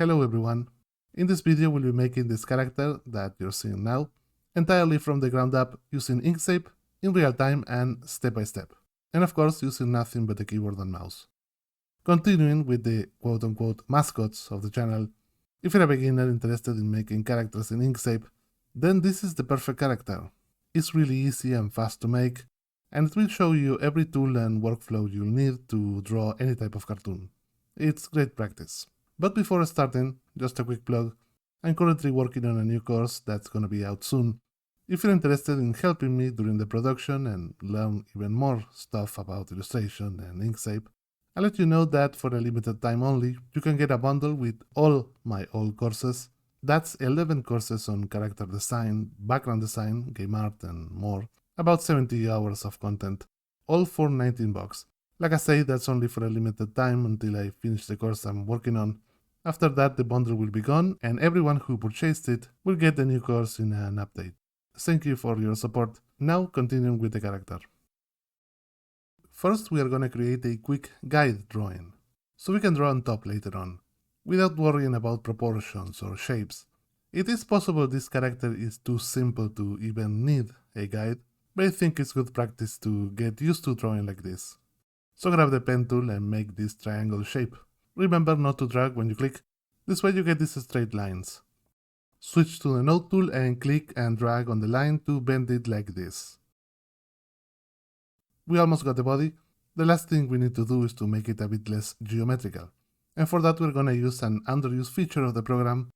Hello everyone. In this video we'll be making this character that you're seeing now entirely from the ground up using Inkscape in real time and step by step. And of course using nothing but the keyboard and mouse. Continuing with the quote-unquote mascots of the channel, if you're a beginner interested in making characters in Inkscape, then this is the perfect character. It's really easy and fast to make, and it will show you every tool and workflow you'll need to draw any type of cartoon. It's great practice. But before starting, just a quick plug, I'm currently working on a new course that's gonna be out soon. If you're interested in helping me during the production and learn even more stuff about illustration and Inkscape, I'll let you know that for a limited time only, you can get a bundle with all my old courses. That's 11 courses on character design, background design, game art, and more. About 70 hours of content, all for $19. Like I say, that's only for a limited time until I finish the course I'm working on. After that, the bundle will be gone, and everyone who purchased it will get the new course in an update. Thank you for your support. Now, continuing with the character. First, we are going to create a quick guide drawing, so we can draw on top later on, without worrying about proportions or shapes. It is possible this character is too simple to even need a guide, but I think it's good practice to get used to drawing like this. So grab the pen tool and make this triangle shape. Remember not to drag when you click, this way you get these straight lines. Switch to the node tool and click and drag on the line to bend it like this. We almost got the body. The last thing we need to do is to make it a bit less geometrical. And for that we're gonna use an underused feature of the program.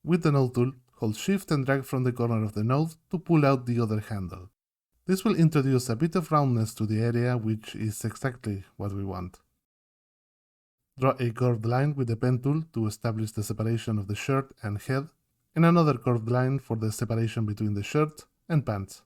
With the node tool, hold shift and drag from the corner of the node to pull out the other handle. This will introduce a bit of roundness to the area, which is exactly what we want. Draw a curved line with the pen tool to establish the separation of the shirt and head, and another curved line for the separation between the shirt and pants.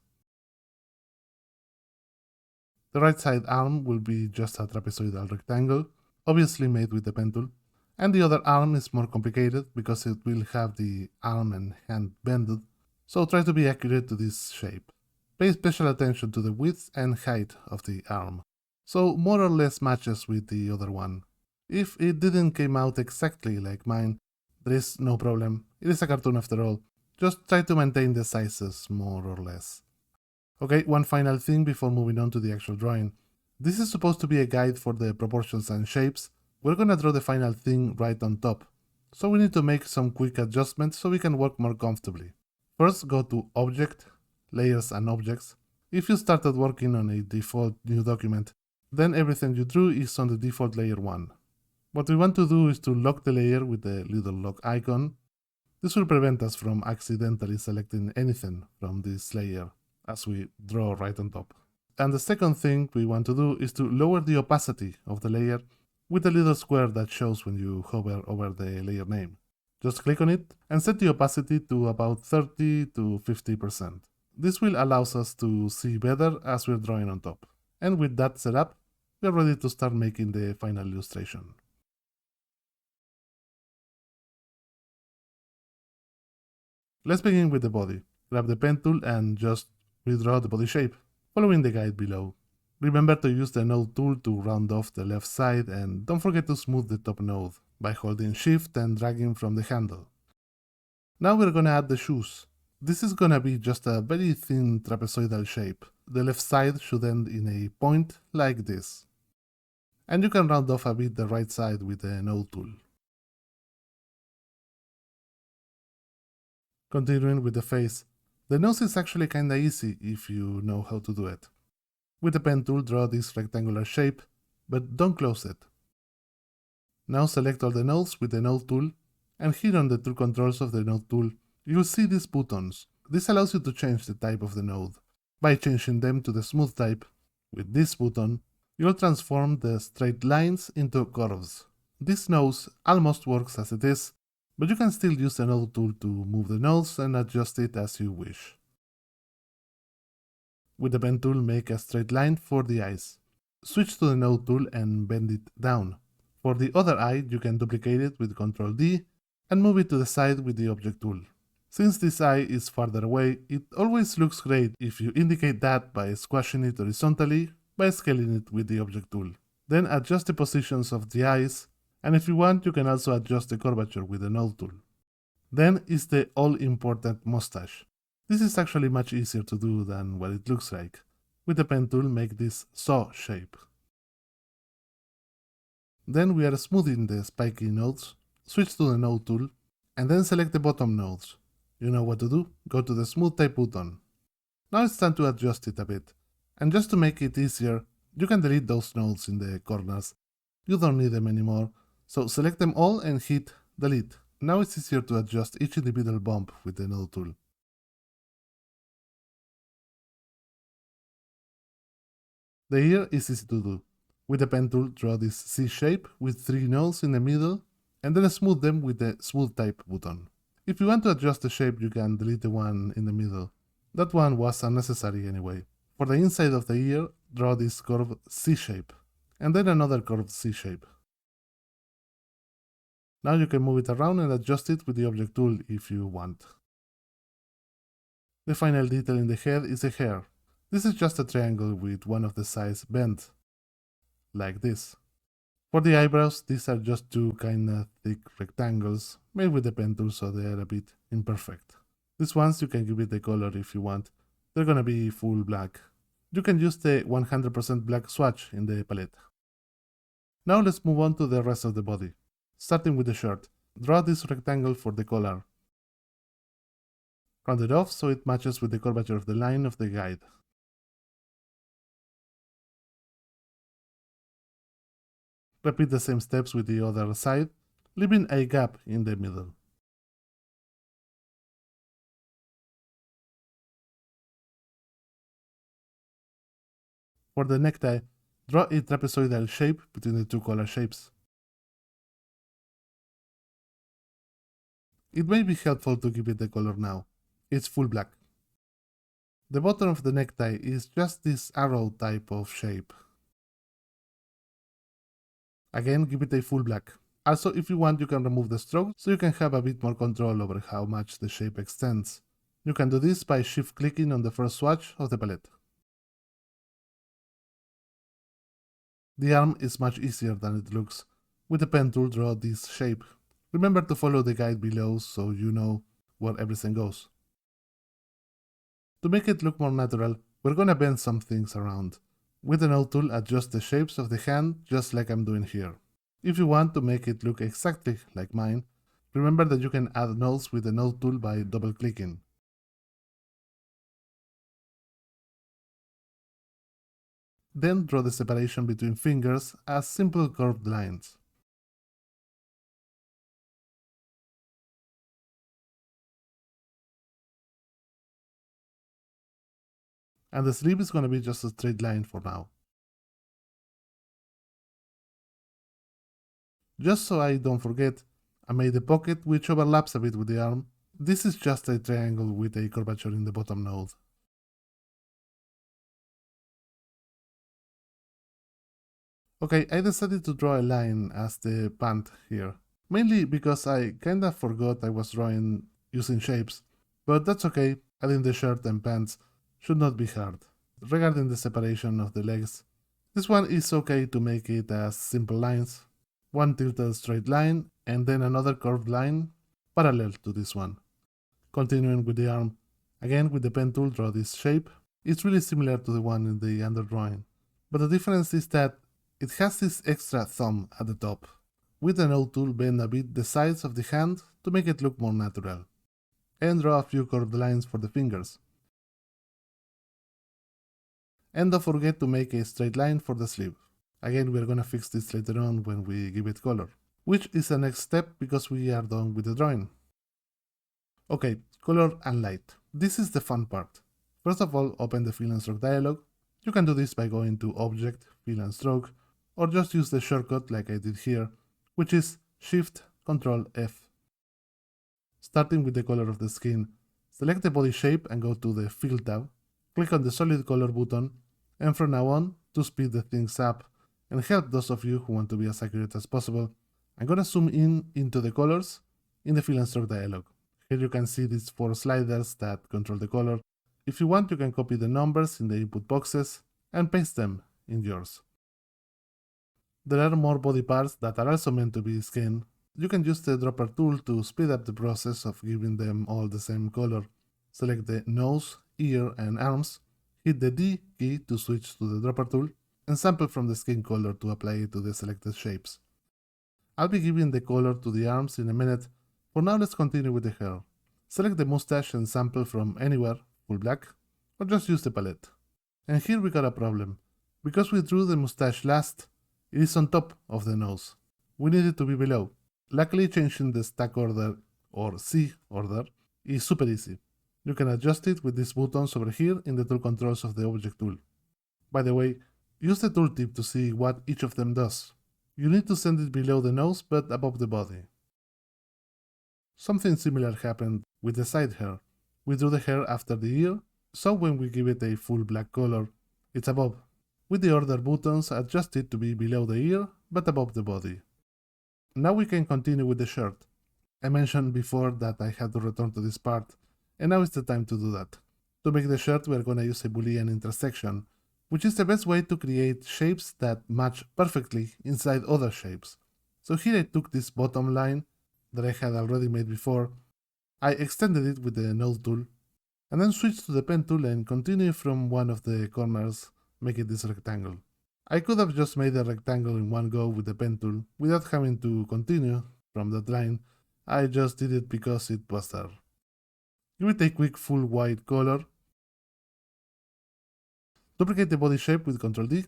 The right side arm will be just a trapezoidal rectangle, obviously made with the pen tool, and the other arm is more complicated because it will have the arm and hand bended, so try to be accurate to this shape. Pay special attention to the width and height of the arm, so more or less matches with the other one. If it didn't came out exactly like mine, there is no problem, it is a cartoon after all, just try to maintain the sizes more or less. Okay, one final thing before moving on to the actual drawing. This is supposed to be a guide for the proportions and shapes. We're gonna draw the final thing right on top, so we need to make some quick adjustments so we can work more comfortably. First, go to Object, Layers and Objects. If you started working on a default new document, then everything you drew is on the default layer 1. What we want to do is to lock the layer with the little lock icon. This will prevent us from accidentally selecting anything from this layer as we draw right on top. And the second thing we want to do is to lower the opacity of the layer with the little square that shows when you hover over the layer name. Just click on it and set the opacity to about 30 to 50%. This will allow us to see better as we're drawing on top. And with that set up, we're ready to start making the final illustration. Let's begin with the body. Grab the pen tool and just redraw the body shape, following the guide below. Remember to use the node tool to round off the left side, and don't forget to smooth the top node by holding shift and dragging from the handle. Now we're gonna add the shoes. This is gonna be just a very thin trapezoidal shape. The left side should end in a point like this. And you can round off a bit the right side with the node tool. Continuing with the face. The nose is actually kinda easy if you know how to do it. With the pen tool, draw this rectangular shape, but don't close it. Now select all the nodes with the node tool, and here on the tool controls of the node tool, you'll see these buttons. This allows you to change the type of the node. By changing them to the smooth type, with this button, you'll transform the straight lines into curves. This nose almost works as it is, but you can still use the node tool to move the nose and adjust it as you wish. With the pen tool, make a straight line for the eyes. Switch to the node tool and bend it down. For the other eye, you can duplicate it with Ctrl D and move it to the side with the object tool. Since this eye is farther away, it always looks great if you indicate that by squashing it horizontally by scaling it with the object tool. Then adjust the positions of the eyes And if you want, you can also adjust the curvature with the node tool. Then is the all-important mustache. This is actually much easier to do than what it looks like. With the pen tool, make this saw shape. Then we are smoothing the spiky nodes, switch to the node tool, and then select the bottom nodes. You know what to do, go to the smooth type button. Now it's time to adjust it a bit. And just to make it easier, you can delete those nodes in the corners. You don't need them anymore, so select them all and hit delete. Now it's easier to adjust each individual bump with the node tool. The ear is easy to do. With the pen tool, draw this C shape with 3 nodes in the middle, and then smooth them with the smooth type button. If you want to adjust the shape, you can delete the one in the middle. That one was unnecessary anyway. For the inside of the ear, draw this curved C shape, and then another curved C shape. Now you can move it around and adjust it with the object tool if you want. The final detail in the head is the hair. This is just a triangle with one of the sides bent, like this. For the eyebrows, these are just two kinda thick rectangles made with the pen tool, so they are a bit imperfect. These ones you can give it the color if you want. They're gonna be full black. You can use the 100% black swatch in the palette. Now let's move on to the rest of the body. Starting with the shirt, draw this rectangle for the collar. Round it off so it matches with the curvature of the line of the guide. Repeat the same steps with the other side, leaving a gap in the middle. For the necktie, draw a trapezoidal shape between the two collar shapes. It may be helpful to give it the color now. It's full black. The bottom of the necktie is just this arrow type of shape. Again, give it a full black. Also, if you want, you can remove the stroke so you can have a bit more control over how much the shape extends. You can do this by shift clicking on the first swatch of the palette. The arm is much easier than it looks. With the pen tool, draw this shape. Remember to follow the guide below so you know where everything goes. To make it look more natural, we're gonna bend some things around. With the node tool, adjust the shapes of the hand just like I'm doing here. If you want to make it look exactly like mine, remember that you can add nodes with the node tool by double-clicking. Then draw the separation between fingers as simple curved lines. And the sleeve is going to be just a straight line for now. Just so I don't forget, I made a pocket which overlaps a bit with the arm. This is just a triangle with a curvature in the bottom node. Okay, I decided to draw a line as the pant here. Mainly because I kinda forgot I was drawing using shapes. But that's okay, adding the shirt and pants should not be hard. Regarding the separation of the legs, this one is okay to make it as simple lines. One tilted straight line and then another curved line parallel to this one. Continuing with the arm, again with the pen tool draw this shape. It's really similar to the one in the underdrawing, but the difference is that it has this extra thumb at the top. With the node tool, bend a bit the sides of the hand to make it look more natural. And draw a few curved lines for the fingers. And don't forget to make a straight line for the sleeve. Again, we're gonna fix this later on when we give it color, which is the next step because we are done with the drawing. Okay, color and light. This is the fun part. First of all, open the Fill and Stroke dialog. You can do this by going to Object, Fill and Stroke, or just use the shortcut like I did here, which is Shift Ctrl F. Starting with the color of the skin, select the body shape and go to the Fill tab. Click on the Solid Color button, and from now on, to speed the things up and help those of you who want to be as accurate as possible, I'm gonna zoom in into the colors in the Fill and Stroke dialog. Here you can see these 4 sliders that control the color. If you want, you can copy the numbers in the input boxes and paste them in yours. There are more body parts that are also meant to be skin. You can use the dropper tool to speed up the process of giving them all the same color. Select the nose, ear, and arms, hit the D key to switch to the dropper tool, and sample from the skin color to apply it to the selected shapes. I'll be giving the color to the arms in a minute. For now, let's continue with the hair. Select the mustache and sample from anywhere, full black, or just use the palette. And here we got a problem. Because we drew the mustache last, it is on top of the nose. We need it to be below. Luckily, changing the stack order, or C order, is super easy. You can adjust it with these buttons over here in the tool controls of the object tool. By the way, use the tooltip to see what each of them does. You need to send it below the nose but above the body. Something similar happened with the side hair. We drew the hair after the ear, so when we give it a full black color, it's above. With the order buttons, adjust it to be below the ear but above the body. Now we can continue with the shirt. I mentioned before that I had to return to this part, and now is the time to do that. To make the shirt, we are going to use a Boolean intersection, which is the best way to create shapes that match perfectly inside other shapes. So here I took this bottom line that I had already made before, I extended it with the node tool, and then switched to the pen tool and continued from one of the corners, making this rectangle. I could have just made a rectangle in one go with the pen tool without having to continue from that line. I just did it because it was there. Give it a quick full white color. Duplicate the body shape with Ctrl D.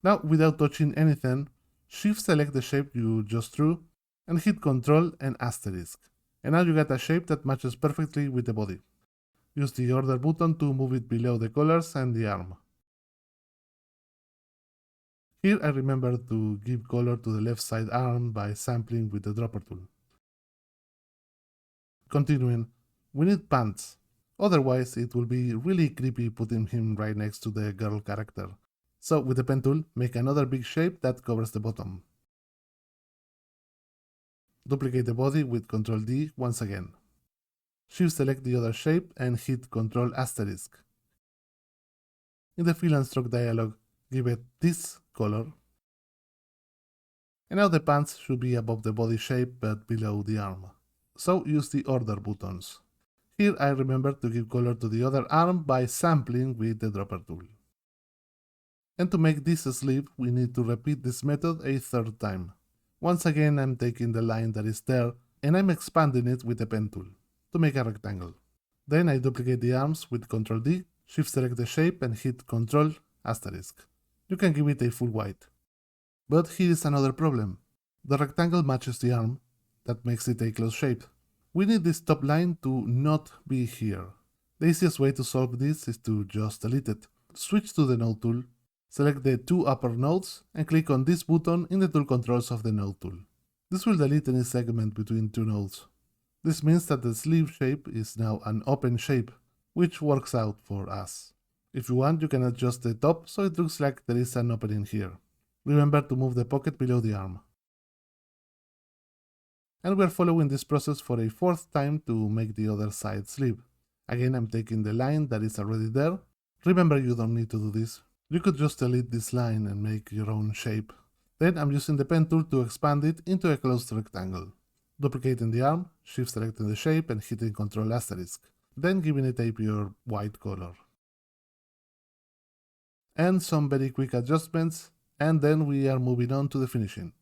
Now, without touching anything, Shift select the shape you just drew and hit Ctrl and asterisk. And now you got a shape that matches perfectly with the body. Use the order button to move it below the colors and the arm. Here I remember to give color to the left side arm by sampling with the dropper tool. Continuing, we need pants. Otherwise, it will be really creepy putting him right next to the girl character. So with the pen tool, make another big shape that covers the bottom. Duplicate the body with Ctrl D once again. Shift select the other shape and hit Ctrl asterisk. In the fill and stroke dialog, give it this color. And now the pants should be above the body shape but below the arm. So use the order buttons. Here I remember to give color to the other arm by sampling with the dropper tool. And to make this a sleeve, we need to repeat this method a third time. Once again, I'm taking the line that is there and I'm expanding it with the pen tool to make a rectangle. Then I duplicate the arms with Ctrl D, Shift select the shape and hit Ctrl asterisk. You can give it a full white. But here is another problem. The rectangle matches the arm, that makes it a closed shape. We need this top line to not be here. The easiest way to solve this is to just delete it. Switch to the node tool, select the two upper nodes and click on this button in the tool controls of the node tool. This will delete any segment between two nodes. This means that the sleeve shape is now an open shape, which works out for us. If you want, you can adjust the top so it looks like there is an opening here. Remember to move the pocket below the arm. And we are following this process for a fourth time to make the other side sleeve. Again, I'm taking the line that is already there. Remember, you don't need to do this. You could just delete this line and make your own shape. Then I'm using the pen tool to expand it into a closed rectangle. Duplicating the arm, shift selecting the shape and hitting Ctrl asterisk. Then giving it a pure white color. And some very quick adjustments, and then we are moving on to the finishing.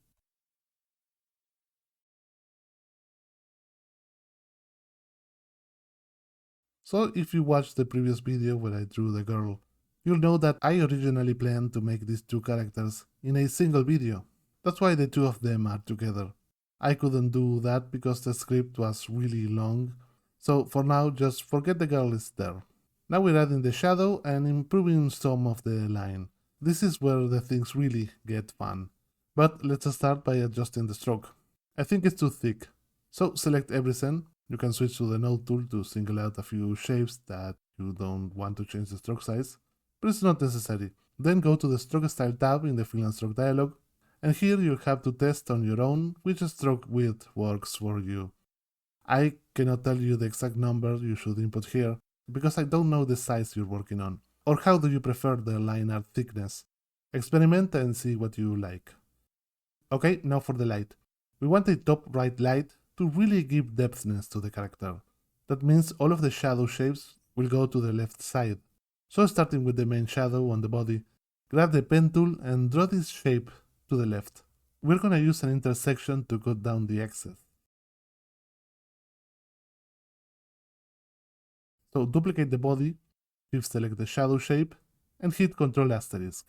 So if you watched the previous video where I drew the girl, you'll know that I originally planned to make these two characters in a single video. That's why the two of them are together. I couldn't do that because the script was really long, so for now just forget the girl is there. Now we're adding the shadow and improving some of the line. This is where the things really get fun. But let's start by adjusting the stroke. I think it's too thick. So select everything. You can switch to the node tool to single out a few shapes that you don't want to change the stroke size, but it's not necessary. Then go to the stroke style tab in the fill and stroke dialog, and here you have to test on your own which stroke width works for you. I cannot tell you the exact number you should input here, because I don't know the size you're working on, or how do you prefer the line art thickness. Experiment and see what you like. Okay, now for the light. We want a top right light to really give depthness to the character. That means all of the shadow shapes will go to the left side. So starting with the main shadow on the body, grab the pen tool and draw this shape to the left. We're gonna use an intersection to cut down the excess. So duplicate the body, shift select the shadow shape, and hit Ctrl asterisk.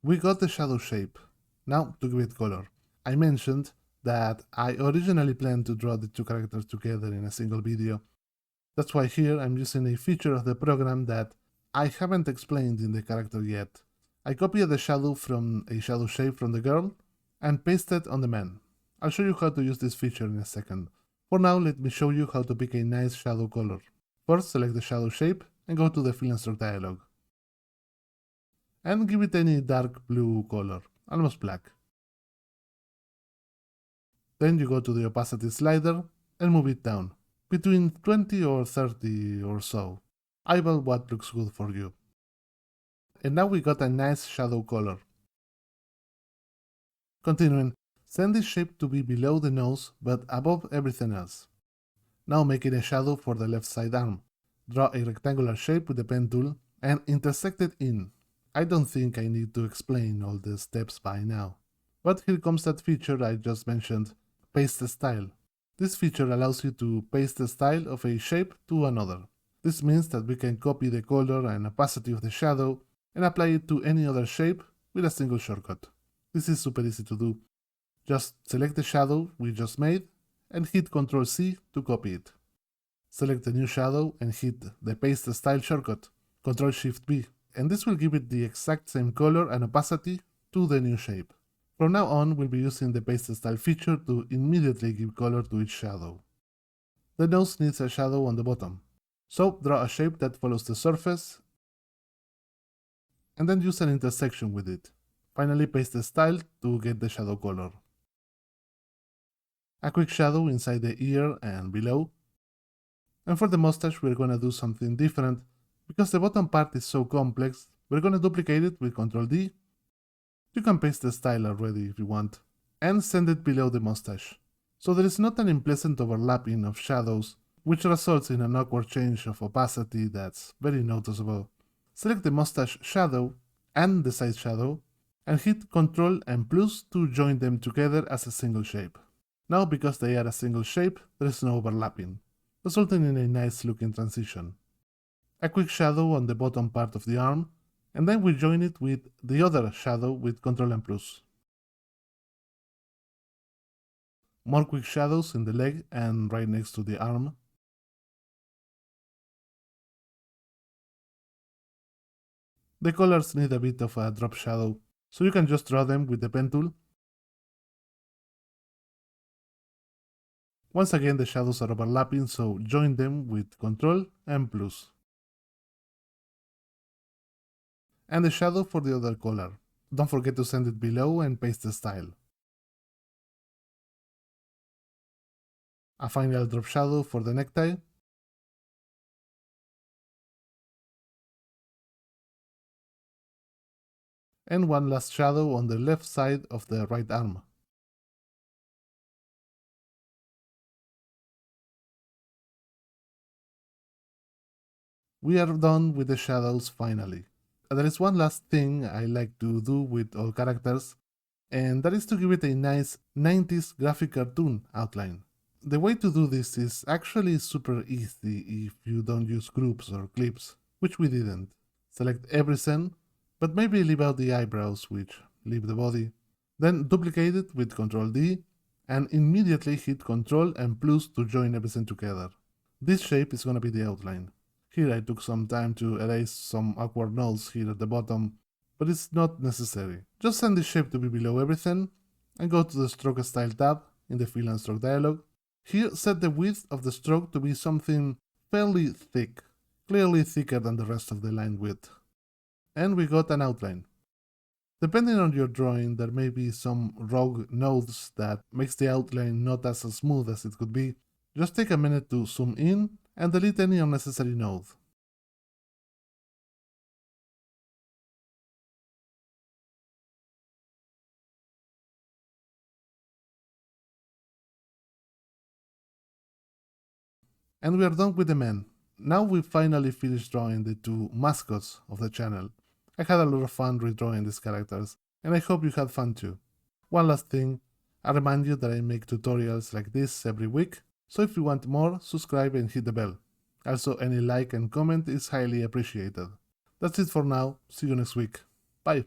We got the shadow shape. Now to give it color. I mentioned that I originally planned to draw the two characters together in a single video. That's why here I'm using a feature of the program that I haven't explained in the character yet. I copied the shadow from a shadow shape from the girl and pasted on the man. I'll show you how to use this feature in a second. For now, let me show you how to pick a nice shadow color. First, select the shadow shape and go to the fill and stroke dialog. And give it any dark blue color, almost black. Then you go to the opacity slider and move it down, between 20 or 30 or so. Eyeball what looks good for you. And now we got a nice shadow color. Continuing, send this shape to be below the nose but above everything else. Now making a shadow for the left side arm. Draw a rectangular shape with the pen tool and intersect it in. I don't think I need to explain all the steps by now. But here comes that feature I just mentioned, paste style. This feature allows you to paste the style of a shape to another. This means that we can copy the color and opacity of the shadow and apply it to any other shape with a single shortcut. This is super easy to do. Just select the shadow we just made and hit Ctrl C to copy it. Select the new shadow and hit the paste style shortcut, Ctrl Shift B, and this will give it the exact same color and opacity to the new shape. From now on, we'll be using the paste style feature to immediately give color to each shadow. The nose needs a shadow on the bottom, so draw a shape that follows the surface and then use an intersection with it. Finally, paste the style to get the shadow color. A quick shadow inside the ear and below. And for the mustache, we're gonna do something different. Because the bottom part is so complex, we're gonna duplicate it with Ctrl D. You can paste the style already if you want, and send it below the mustache. So there is not an unpleasant overlapping of shadows, which results in an awkward change of opacity that's very noticeable. Select the mustache shadow and the side shadow, and hit Ctrl and plus to join them together as a single shape. Now, because they are a single shape, there is no overlapping, resulting in a nice looking transition. A quick shadow on the bottom part of the arm, and then we join it with the other shadow with Ctrl and plus. More quick shadows in the leg and right next to the arm. The colors need a bit of a drop shadow, so you can just draw them with the pen tool. Once again, the shadows are overlapping, so join them with Ctrl and plus. And the shadow for the other color. Don't forget to send it below and paste the style. A final drop shadow for the necktie. And one last shadow on the left side of the right arm. We are done with the shadows finally. There is one last thing I like to do with all characters, and that is to give it a nice 90s graphic cartoon outline. The way to do this is actually super easy if you don't use groups or clips, which we didn't. Select every scene, but maybe leave out the eyebrows, which leave the body. Then duplicate it with Ctrl D, and immediately hit Ctrl and plus to join everything together. This shape is gonna be the outline. Here I took some time to erase some awkward nodes here at the bottom, but it's not necessary. Just send this shape to be below everything, and go to the Stroke Style tab in the Fill and Stroke dialog. Here set the width of the stroke to be something fairly thick, clearly thicker than the rest of the line width. And we got an outline. Depending on your drawing, there may be some rogue nodes that makes the outline not as smooth as it could be. Just take a minute to zoom in and delete any unnecessary node. And we are done with the men. Now we finally finished drawing the two mascots of the channel. I had a lot of fun redrawing these characters, and I hope you had fun too. One last thing, I remind you that I make tutorials like this every week, so if you want more, subscribe and hit the bell. Also, any like and comment is highly appreciated. That's it for now, see you next week. Bye!